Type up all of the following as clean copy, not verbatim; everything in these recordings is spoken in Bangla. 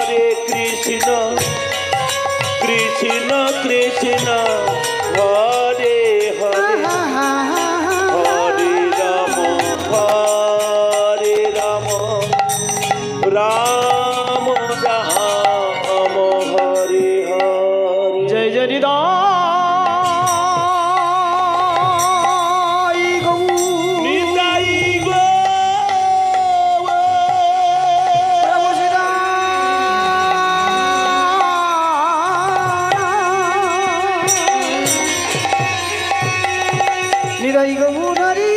হরে কৃষ্ণ কৃষ্ণ কৃষ্ণ হরে হরে হরে রাম রাম রাম হরে হরে। জয় জয় নিদাই গো প্রভু নিদাই গো মুরারি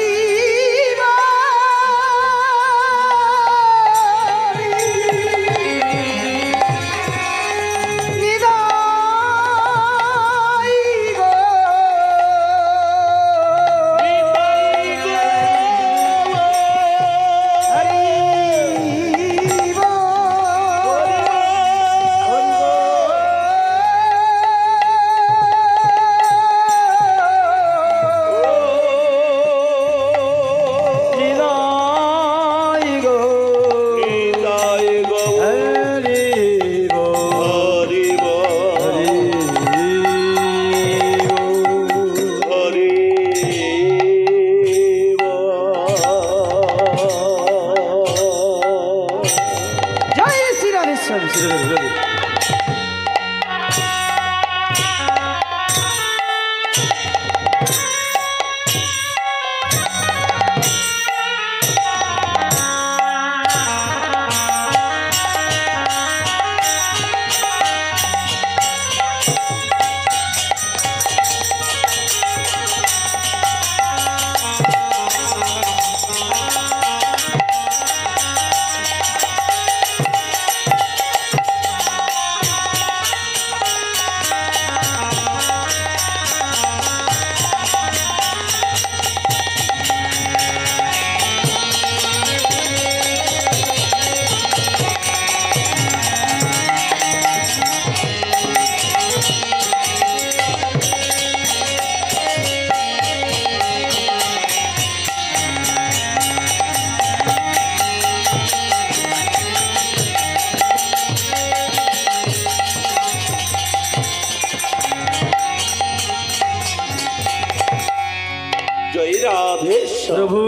প্রভু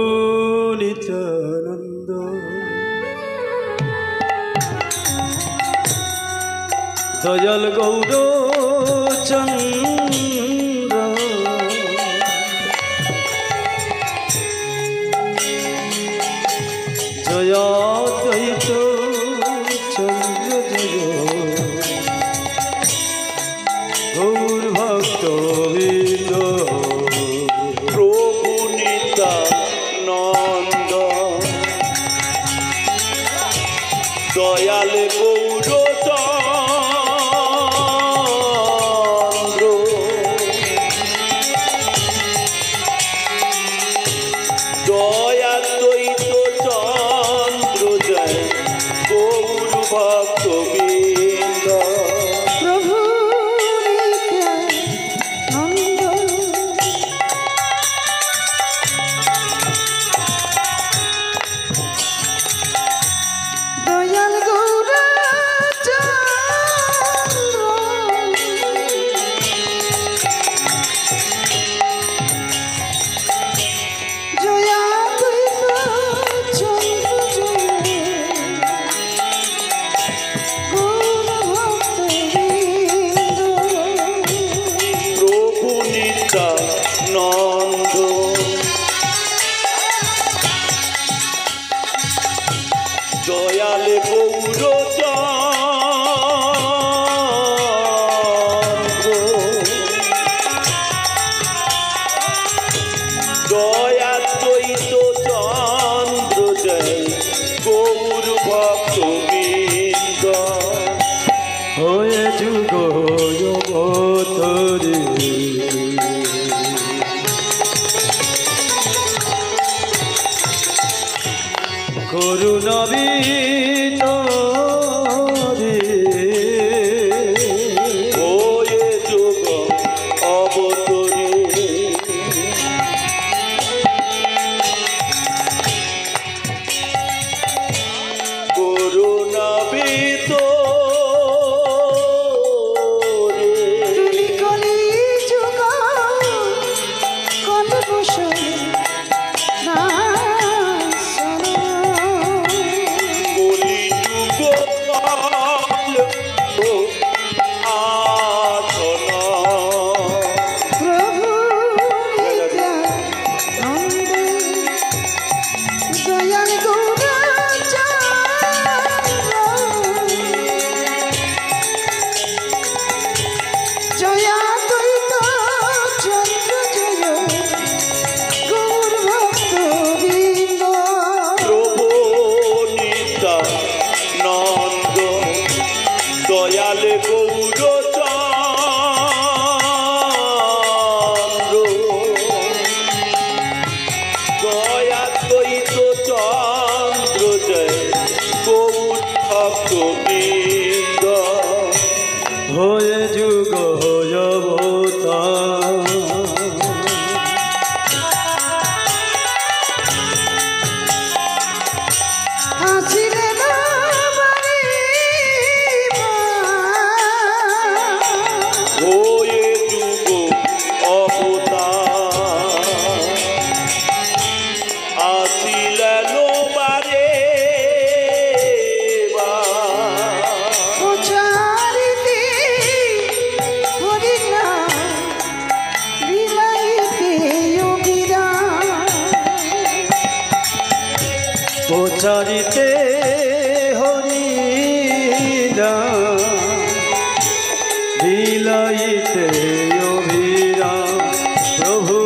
নিত্যানন্দ দয়াল গৌর চন্দ্র জয় দ্বৈত চন্দ্র জয় গৌর ভক্ত নন্দ দয়াল গৌর চন্দ্র দয়া দ্বৈত চন্দ্র জয় গৌর ভক্ত বৃন্দ প্রভু নন্দ দয়াল গৌর চন্দ্র দয়া দ্বৈত চন্দ্র জয় গৌর ভক্ত বৃন্দ হয়ে যুগ অবতরে করুণাবিত ওয়ে যুগ অবতরে করুণাবিত হয়ে যুগ হয়ে অবতার প্রচারিতে হরি নাম বিলাইতে অভিরাম প্রভু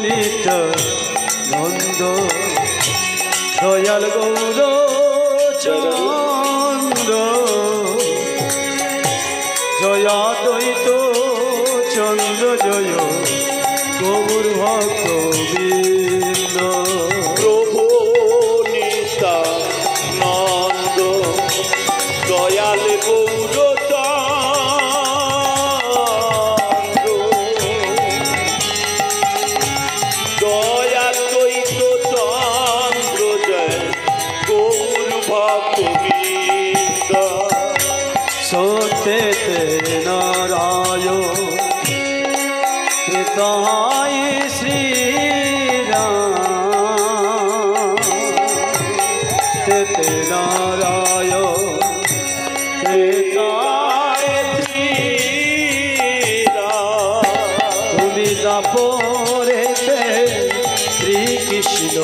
নিত্য নন্দ দয়াল গৌর চন্দ্র জয়া দ্বৈত চন্দ্র জয় গৌর ভক্ত বৃন্দ নন্দ দয়াল গৌর চন্দ্র দয়াল দ্বৈত চন্দ্র জয় গৌর ভক্তবৃন্দ সত্যতে নারায়ণ তাই শ্রীরাম তেতে নারায়ণ তুমি দাপরেতে শ্রীকৃষ্ণ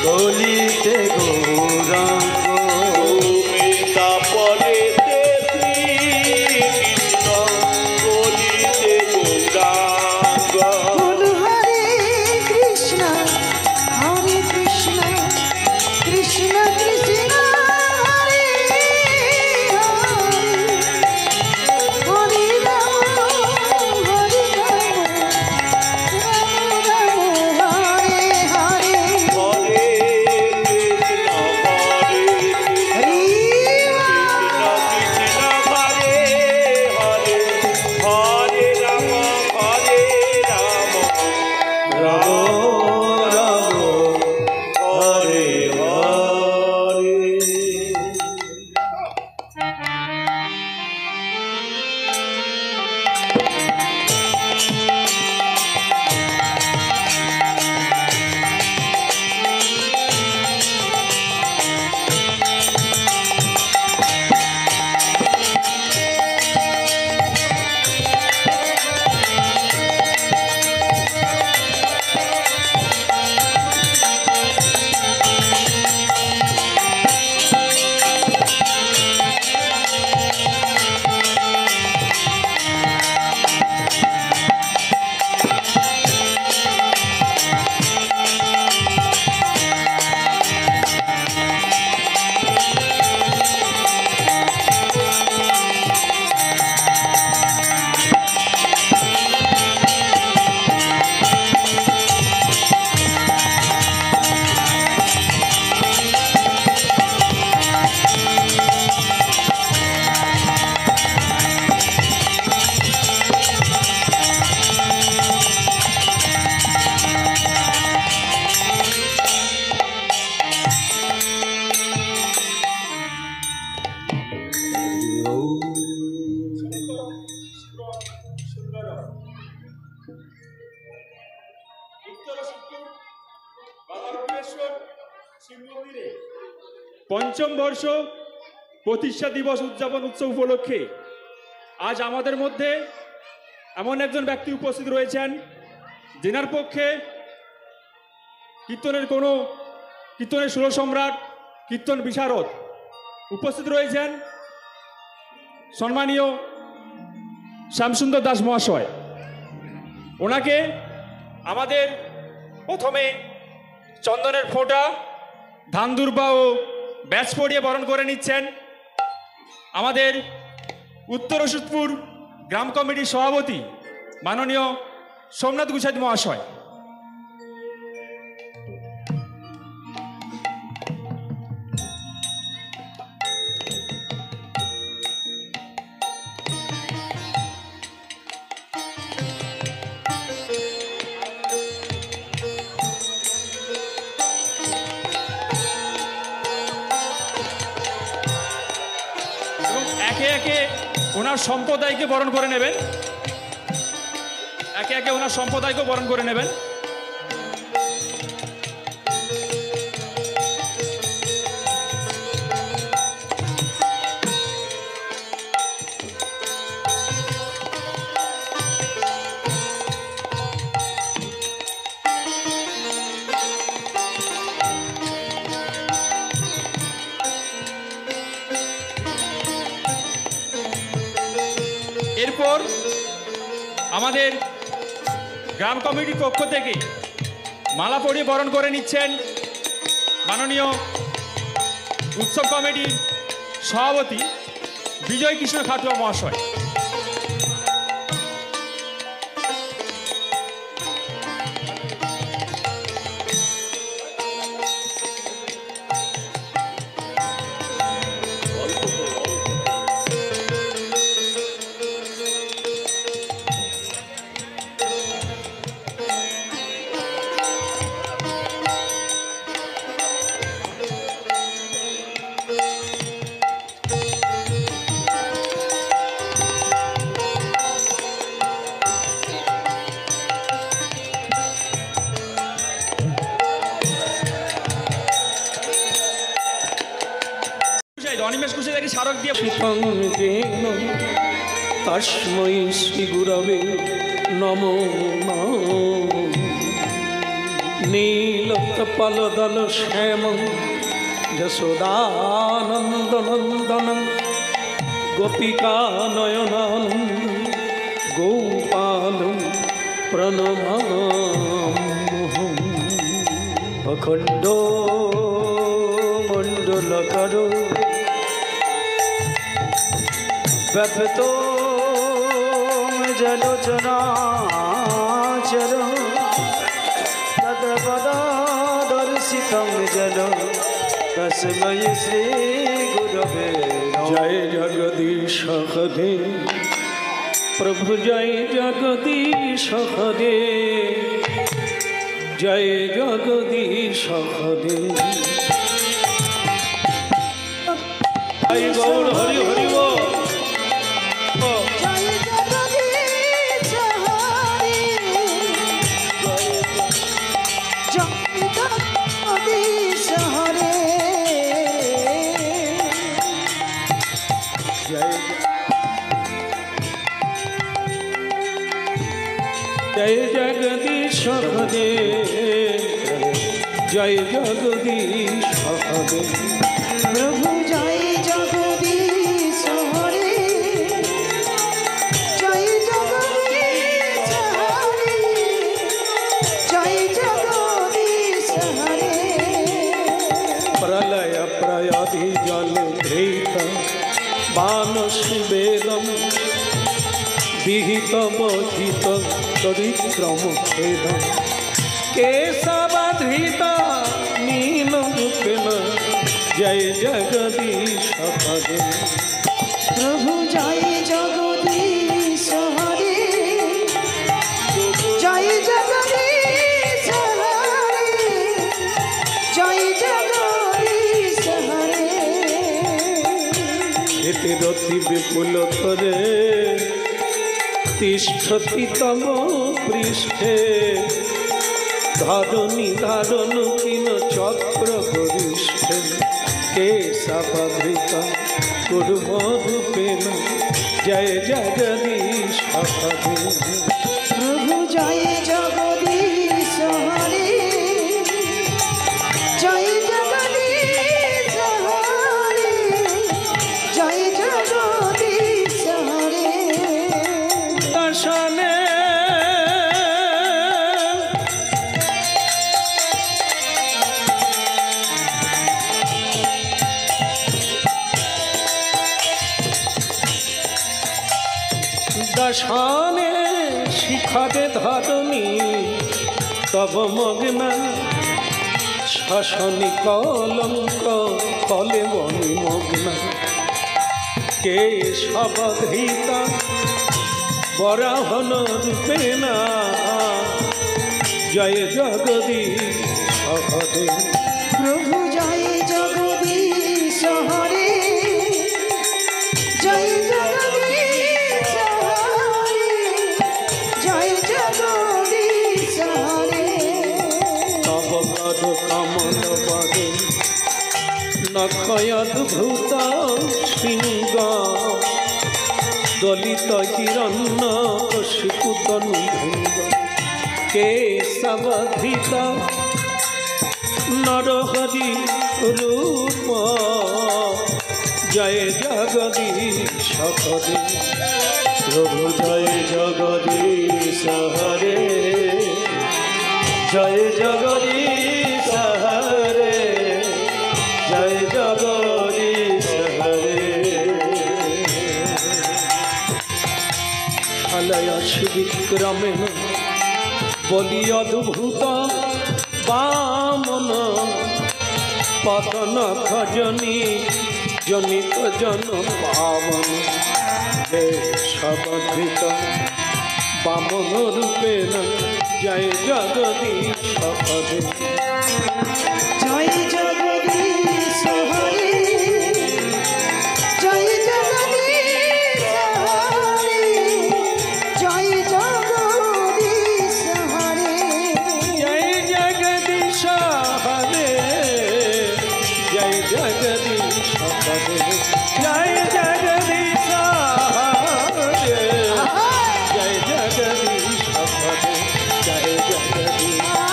কলিতে গৌরাঙ্গ তুমি দাপরেতে শ্রীকৃষ্ণ কলিতে গৌরাঙ্গ হরে কৃষ্ণ কৃষ্ণ কৃষ্ণ হরে হরে রাম রাম হরে হরে হরে কৃষ্ণ হরে কৃষ্ণ হরে হরে হরে রাম রাম রাম হরে হরে পঞ্চম বর্ষ প্রতিষ্ঠা দিবস উদযাপন উৎসব উপলক্ষে আজ আমাদের মধ্যে এমন একজন ব্যক্তি উপস্থিত রয়েছেন যেনার পক্ষে কীর্তনের সুর সম্রাট, কীর্তন বিশারদ উপস্থিত রয়েছেন সম্মানীয় শ্যামসুন্দর দাস মহাশয়। ওনাকে আমাদের প্রথমে চন্দনের ফোঁটা, ধান দুর্বা ও ব্যাচ পরিয়ে বরণ করে নিচ্ছেন আমাদের উত্তর রশিদপুর গ্রাম কমিটির সভাপতি মাননীয় সোমনাথ গুছাইত মহাশয়। একে একে ওনার সম্প্রদায়কে বরণ করে নেবেন, একে একে ওনার সম্প্রদায়কে বরণ করে নেবেন। এরপর আমাদের গ্রাম কমিটির পক্ষ থেকে মালা পরিয়ে বরণ করে নিচ্ছেন মাননীয় উৎসব কমিটির সভাপতি বিজয় কৃষ্ণ খাটুয়া মহাশয়। অনিমেষ কুশে দেখি স্মারক দিয়ে তস্মৈ শ্রী গুরবে নমো নীলকপলদল শ্যামং যশোদানন্দনন্দনং গোপিকা নয়নানন্দং গোপালং প্রণমাম্যহম। অখণ্ড মণ্ডলকারো ব্যপ্ত জলোচনাচর তৎপদাদর্শিতং জল তস্मै শ্রী গুরবে জয় জগদীশ হরে প্রভু জয় জগদীশ হরে জয় জগদীশ হরে। জয় গৌর হরি হরি বল। জয় জগদীশ হরে, জয় জগদীশ হরে, জয় জগদীশ হরে জয় জগদীশ হরে। প্রভু জয় জগদীশ হরে, জয় জগদীশ হরে, জয় জগদীশ হরে। প্রলয় প্রয়াধি জল ধৃত মানস বেদম বিহিত বহিত চরিত্রম খেদম কেশবাধৃত নীলরূপেণ জয় জগদীশ হরে। প্রভু জয় জগদীশ হরে, জয় জগদীশ হরে, জয় জগদীশ হরে। এতে রতি বিপুল করে তিষ্ঠতি তম পৃষ্ঠে ধরণী ধারণ কিন চক্র গরিষ্ঠে কেশবাধৃত কুর্মরূপেণ জয় জগদীশ হরে। প্রভু জয় জগদীশ হরে, জয় জগদীশ হরে, জয় জগদীশ হরে। দর্শনে দর্শনে শিখরে ধরণী তব মগ্না, শাসনী কলঙ্ক কলে বনি মগ্না। কে সবধৃতা বরাহন রূপেণা জয় জগদীশ হরে। প্রভু জয় জগদীশ হরে, জয় জগদীশ হরে, জয় জগদীশ হরে। তব পদ কমল পদে নখয়দ্ভূত শৃঙ্গ, দলিত হিরণ্য কশিপুতনু ভৃঙ্গ। কেশবধৃত নরহরি রূপ জয় জগদীশ হরে। প্রভু জয় জগদীশ হরে, জয় জগদীশ হরে, জয় জগদীশ হরে। আলয়স বিক্রমেণ বলি অদ্ভুত বামন, পতন খজনী জনিত জন পাবন। হে সবধৃত বামন রূপেণ জয় জগদীশ হরে। জয় জগদীশ হরে, জয় জগদীশ হরে, জয় জগদীশ হরে। জয় জগদীশ হরে, জয় জগদীশ হরে, জয় জগদীশ হরে, জয় জগদীশ হরে, জয় জগদীশ হরে,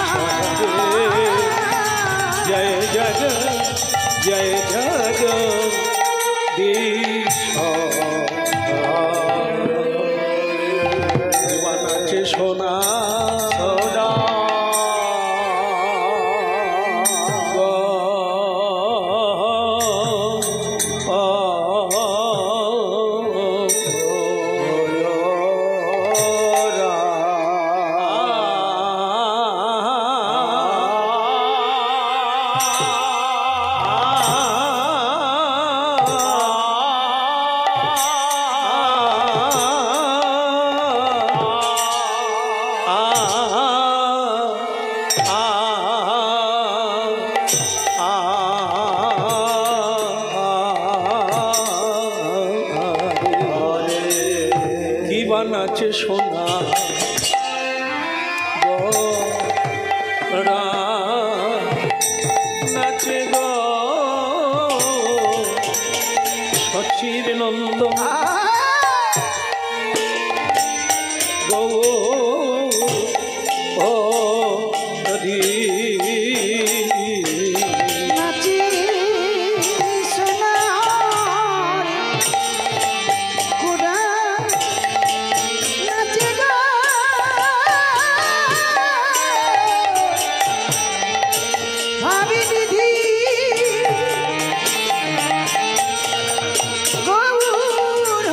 জয় জয় জগদীশ হরে। সোনা সোনা নাচে সোনা নাচে গো সচির নন্দ গো ও হরি নাচে সোনার ঘোড়া, নাচে গো ভাবিনিধি গৌর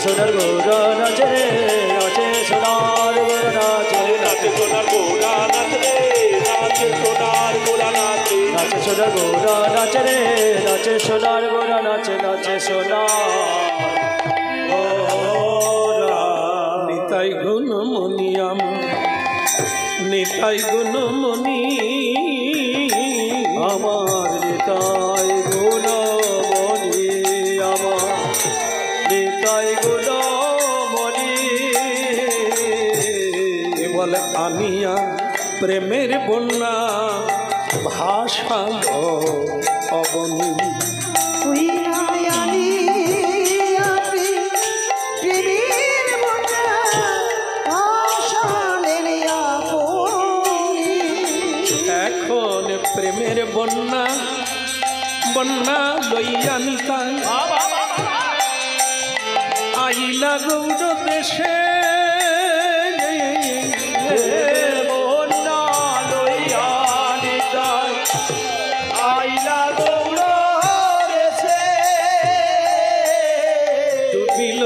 সোনার গোরা নাচে রে নাচে সোনার গোরা নাচে নাচে সোনার গোরা নাচে নাচে সোনার গোরা নাচে নাচে সোনার গোরা নাচে রে নাচে সোনার গোরা নাচে নাচে সোনার গোরা নিতাই গুণমণি নিতাই গুণমণি আমার নিতাই গুণমণি আমার নিতাই গুণমণি বলে আনিয়া প্রেমের বন্যা ভাষালো অবনী তুই নয়নি আপনি প্রেমের মনা আশালেন আপনি এখন প্রেমের বন্যা বন্যা লইয়া নিতাই আইলা গৌর দেশে বন্যা লইয়া নিতাই আইলা গৌর দেশে ডুবিল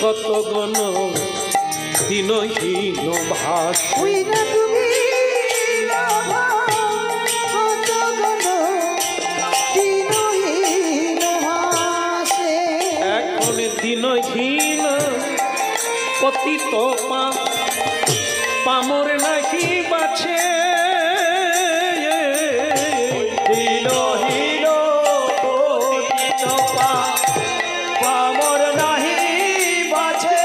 কত গণ দিনহীন ভাস তুই না তুমি কত গণ দিনহীন হাসে এখন দিনহীন পতিত পামর নাহি বাছে দিনহীন পতিত পামর নাহি বাছে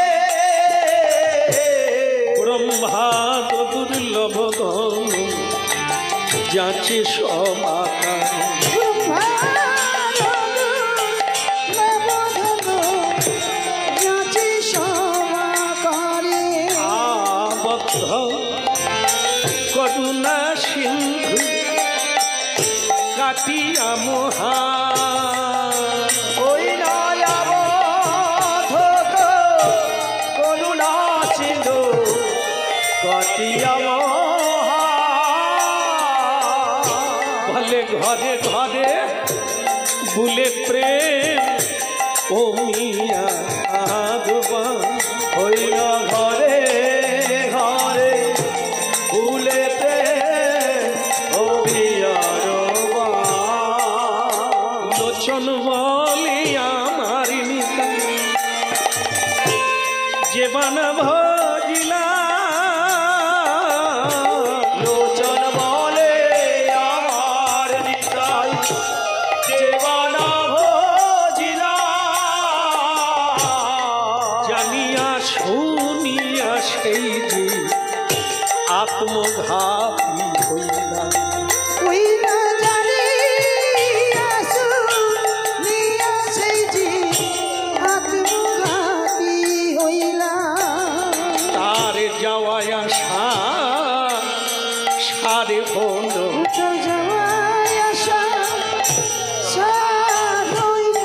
ব্রহ্মাদ দুর্লভ গণ যাচে সমাকার আবদ্ধ করুণা সিন্ধু কাটিয়া মহা ওই নয়াবধ করুণা সিন্ধু কাটিয়া মহা বলে ঘরে ঘরে বুলে প্রেম ও মিয়া আদবা হইল ঘরে ঘরে ফুলেতে অভিয়ার লোচন বলে আমার নিতা যে বানা ভজিলা লোচন বলে আমার নিতাই দেবানা ভজিলা জানিয়া শুনিয়া সেই যে আত্মঘাতী হইলা ওই না জানি আসু নিয়া সেই জি আত্মঘাতী হইলা তার যাওয়ায় আসা সারে হল উত্তর যাওয়ায় আশা সার হইল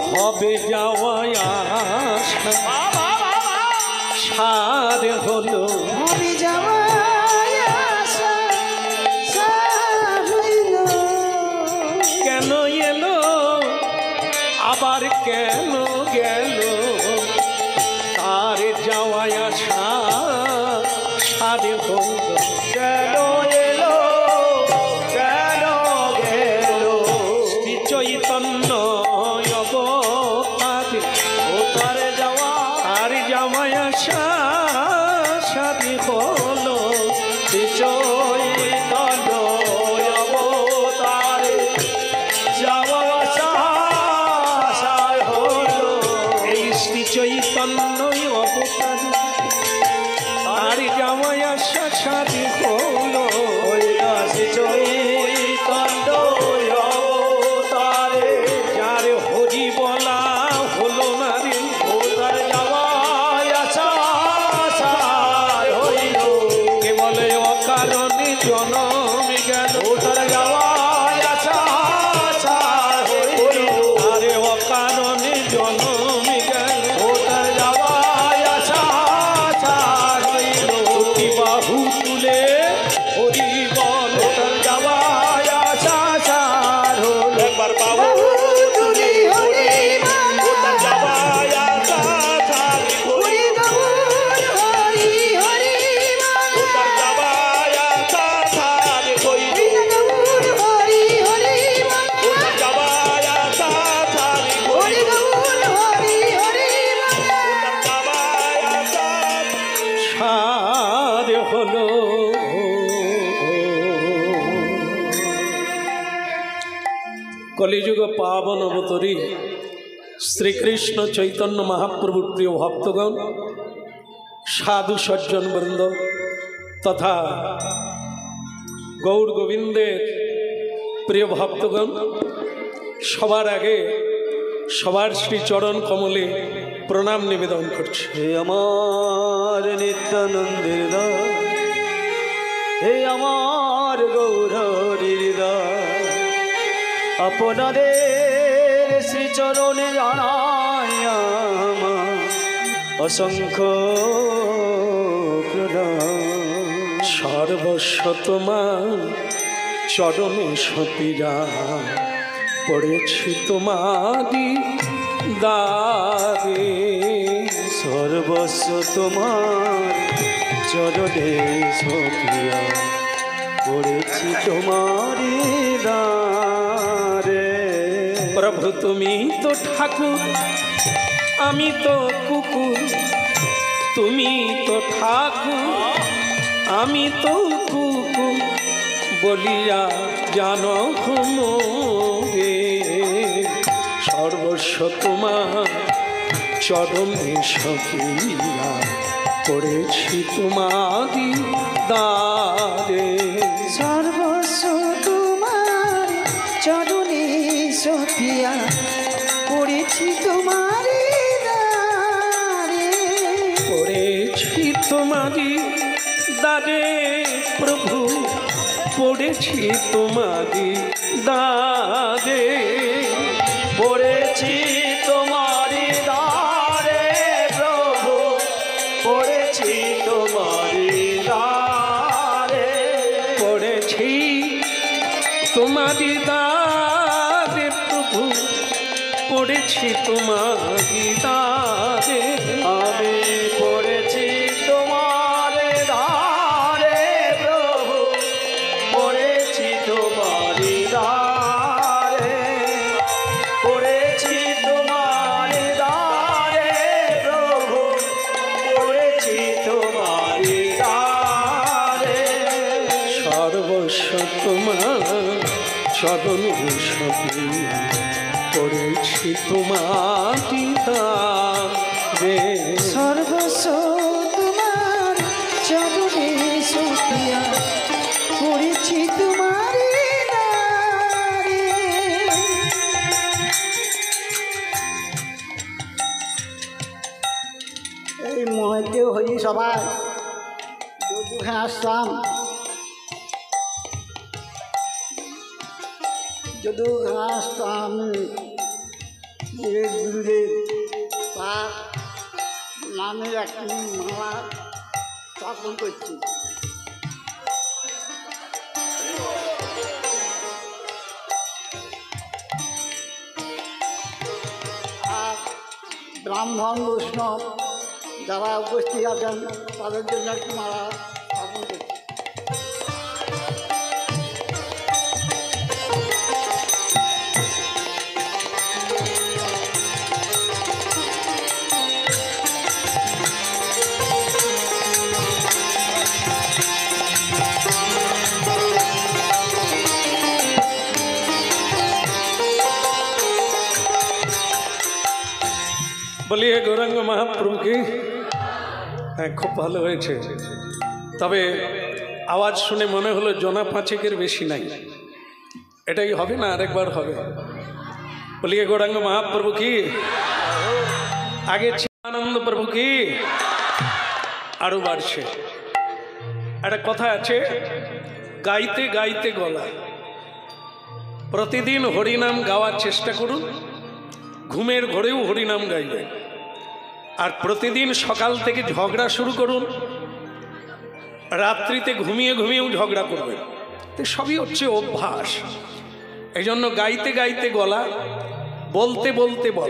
হবে যাওয়ায় আসা সারে হলো আমি যাওয়ায় আশা সার হইল কেন এলো আবার কেন গেল তার যাওয়ায় আসা সারে হলো কেন এলো কেন গেল শ্রী চৈতন্য অবতারে ও তার যাওয়া আর জামায় আসা সাদি হলো চৈতন্য অবতারে যাওয়া সার হলো এই শ্রী চৈতন্য অবতারে আর জামায় আসা সাদি হলো ওই রাশি চৈতন্য অবতারে যার হরি বলা হলো না রে ও তার যাওয়া সার হইল কে বলে অকারণে জনম গেল ও তার যাওয়া সার হইল আরে অকারণে জনম গেল ও তার যাওয়া সার হইল দুটি বাহু তুলে কলিযুগ পাবন অবতরী শ্রীকৃষ্ণ চৈতন্য মহাপ্রভুর প্রিয় ভক্তগণ, সাধু সজ্জন বৃন্দ তথা গৌর গোবিন্দের প্রিয় ভক্তগণ, সবার আগে সবার শ্রীচরণ কমলে প্রণাম নিবেদন করছি। হে আমার নিত্যানন্দের দাস, হে আমার গৌরীর দাস, আপনাদের শ্রীচরণে জানাই আমার অসংখ্য প্রণাম। সর্বস্ব তোমার চরণে সতীরা পড়েছি তোমারি দারে। সর্বস্ব তোমার চরণে সপিয়া পড়েছি তোমারি দ্বারে। প্রভু তুমি তো ঠাকুর, আমি তো কুকুর, তুমি তো ঠাকুর, আমি তো কুকুর বলিয়া জানো রে। সর্বস্ব তোমার চরণে সপিয়া পড়েছি তোমারি দ্বারে। সর্বস্ব তোমার চরণে সপিয়া পড়েছি তোমার দ্বারে। পড়েছি তোমারি দ্বারে প্রভু, পড়েছি তোমারি দ্বারে। পড়েছি তোমারি দ্বারে প্রভু, পড়েছি তোমারি দ্বারে। পড়েছি তোমারি দ্বারে প্রভু, পড়েছি তোমারি দ্বারে। আমি পড়েছি তোমার দ্বারে প্রভু, পড়েছি তোমারি দ্বারে। পড়েছি তোমার দ্বারে প্রভু, পড়েছি তোমারি দ্বারে। সর্বস্ব তোমার চরণে সপিয়া পড়েছি তোমারি দ্বারে। সর্বস্ব তোমার চরণে সপিয়া পড়েছি তোমার দ্বারে। এই মহিতে হই সবাই দুখানে আসলাম, যদু আসতাম গুরুদেব তার নামে একটি মালা স্থাপন করছি। আর ব্রাহ্মণ বৈষ্ণব যারা উপস্থিত আছেন তাদের জন্য একটি মালা স্থাপন করছি। বলিয়ে গৌরাঙ্গ মহাপ্রভু কি। হ্যাঁ, খুব ভালো হয়েছে, তবে আওয়াজ শুনে মনে হলো জনা পাঁচেকের বেশি নাই। এটাই হবে না, আরেকবার হবে। বলিয়ে গৌরাঙ্গ মহাপ্রভু কি। আগে আনন্দ প্রভু কি, আরো বাড়ছে। একটা কথা আছে, গাইতে গাইতে গলা। প্রতিদিন হরিনাম গাওয়ার চেষ্টা করুন, ঘুমের ঘরেও হরিনাম গাইবেন। আর প্রতিদিন সকাল থেকে ঝগড়া শুরু করুন, রাত্রিতে ঘুমিয়ে ঘুমিয়েও ঝগড়া করবেন। তো সবই হচ্ছে অভ্যাস। এই জন্য গাইতে গাইতে গলা, বলতে বলতে বল।